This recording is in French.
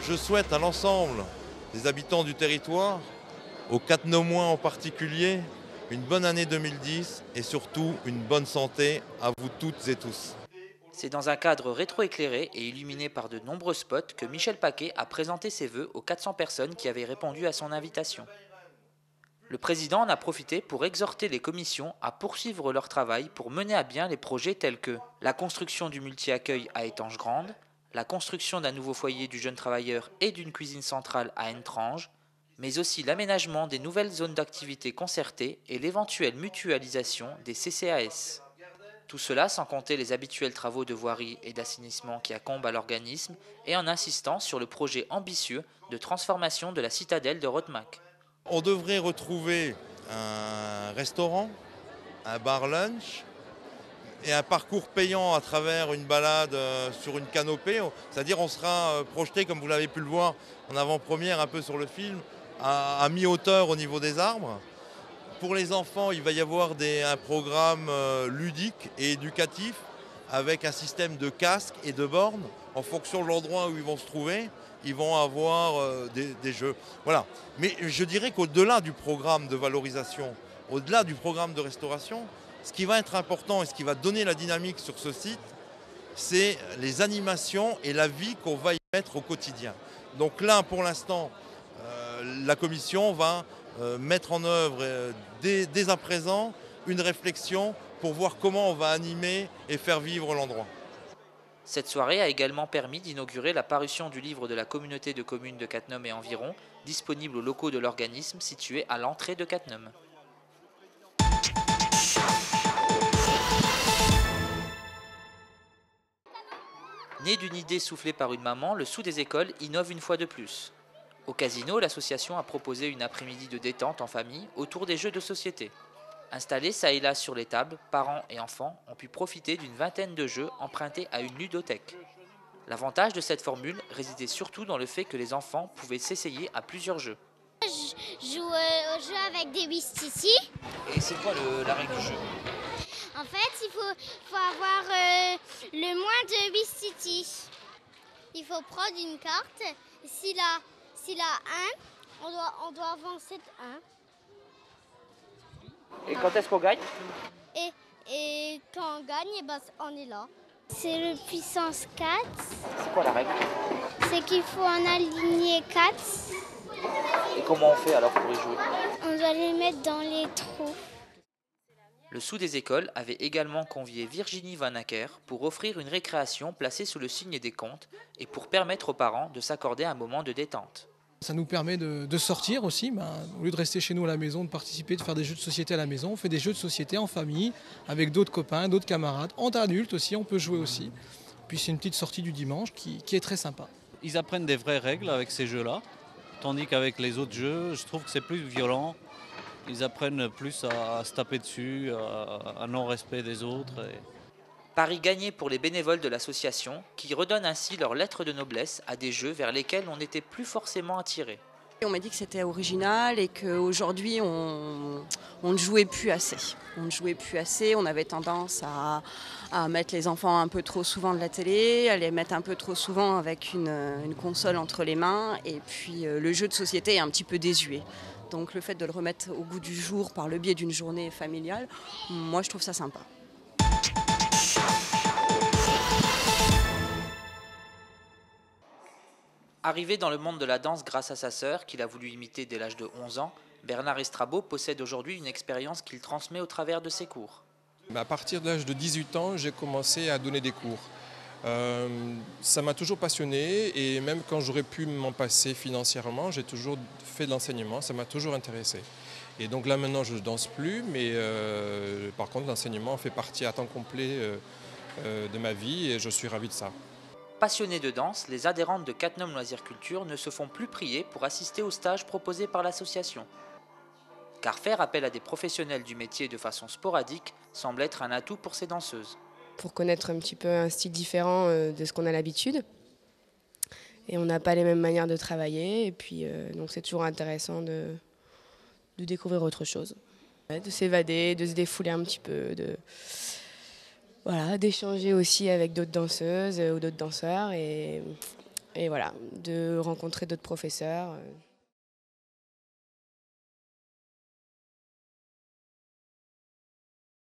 Je souhaite à l'ensemble des habitants du territoire, aux Catenomois en particulier, une bonne année 2010 et surtout une bonne santé à vous toutes et tous. C'est dans un cadre rétroéclairé et illuminé par de nombreux spots que Michel Paquet a présenté ses vœux aux 400 personnes qui avaient répondu à son invitation. Le président en a profité pour exhorter les commissions à poursuivre leur travail pour mener à bien les projets tels que la construction du multi-accueil à Étanges-Grande, la construction d'un nouveau foyer du jeune travailleur et d'une cuisine centrale à Entrange, mais aussi l'aménagement des nouvelles zones d'activité concertées et l'éventuelle mutualisation des CCAS. Tout cela sans compter les habituels travaux de voirie et d'assainissement qui incombent à l'organisme et en insistant sur le projet ambitieux de transformation de la citadelle de Rodemack. On devrait retrouver un restaurant, un bar lunch et un parcours payant à travers une balade sur une canopée. C'est-à-dire on sera projeté, comme vous l'avez pu le voir en avant-première un peu sur le film, à mi-hauteur au niveau des arbres. Pour les enfants, il va y avoir un programme ludique et éducatif avec un système de casques et de bornes. En fonction de l'endroit où ils vont se trouver, ils vont avoir des jeux. Voilà. Mais je dirais qu'au-delà du programme de valorisation, au-delà du programme de restauration, ce qui va être important et ce qui va donner la dynamique sur ce site, c'est les animations et la vie qu'on va y mettre au quotidien. Donc là, pour l'instant, la commission va mettre en œuvre dès à présent une réflexion pour voir comment on va animer et faire vivre l'endroit. Cette soirée a également permis d'inaugurer la parution du livre de la communauté de communes de Cattenom et environ, disponible aux locaux de l'organisme situé à l'entrée de Cattenom. Né d'une idée soufflée par une maman, le Sous des écoles innove une fois de plus. Au casino, l'association a proposé une après-midi de détente en famille autour des jeux de société. Installés ça et là sur les tables, parents et enfants ont pu profiter d'une vingtaine de jeux empruntés à une ludothèque. L'avantage de cette formule résidait surtout dans le fait que les enfants pouvaient s'essayer à plusieurs jeux. Je joue au jeu avec des Wistiti. Et c'est quoi la règle du jeu? En fait, il faut avoir le moins de Wistiti. Il faut prendre une carte. S'il a un, on doit avancer de 1. Et quand est-ce qu'on gagne? Et quand on gagne, on est là. C'est le puissance 4. C'est quoi la règle? C'est qu'il faut en aligner 4. Et comment on fait alors pour y jouer? On doit les mettre dans les trous. Le Sous des écoles avait également convié Virginie Van Acker pour offrir une récréation placée sous le signe des comptes et pour permettre aux parents de s'accorder un moment de détente. Ça nous permet de sortir aussi, au lieu de rester chez nous à la maison, de participer, de faire des jeux de société à la maison. On fait des jeux de société en famille, avec d'autres copains, d'autres camarades. Entre adultes aussi, on peut jouer aussi. Puis c'est une petite sortie du dimanche qui est très sympa. Ils apprennent des vraies règles avec ces jeux-là, tandis qu'avec les autres jeux, je trouve que c'est plus violent. Ils apprennent plus à se taper dessus, à non-respect des autres. Pari gagné pour les bénévoles de l'association, qui redonnent ainsi leur lettre de noblesse à des jeux vers lesquels on n'était plus forcément attiré. On m'a dit que c'était original et qu'aujourd'hui on ne jouait plus assez. On ne jouait plus assez, on avait tendance à mettre les enfants un peu trop souvent de la télé, à les mettre un peu trop souvent avec une console entre les mains, et puis le jeu de société est un petit peu désuet. Donc le fait de le remettre au goût du jour par le biais d'une journée familiale, moi je trouve ça sympa. Arrivé dans le monde de la danse grâce à sa sœur, qu'il a voulu imiter dès l'âge de 11 ans, Bernard Estrabot possède aujourd'hui une expérience qu'il transmet au travers de ses cours. À partir de l'âge de 18 ans, j'ai commencé à donner des cours. Ça m'a toujours passionné, et même quand j'aurais pu m'en passer financièrement, j'ai toujours fait de l'enseignement, ça m'a toujours intéressé. Et donc là maintenant je ne danse plus, mais par contre l'enseignement fait partie à temps complet de ma vie et je suis ravi de ça. Passionnés de danse, les adhérentes de Cattenom Loisirs Culture ne se font plus prier pour assister aux stages proposés par l'association. Car faire appel à des professionnels du métier de façon sporadique semble être un atout pour ces danseuses. Pour connaître un petit peu un style différent de ce qu'on a l'habitude. Et on n'a pas les mêmes manières de travailler, et puis donc c'est toujours intéressant de découvrir autre chose. De s'évader, de se défouler un petit peu, d'échanger aussi avec d'autres danseuses ou d'autres danseurs et Et voilà, de rencontrer d'autres professeurs.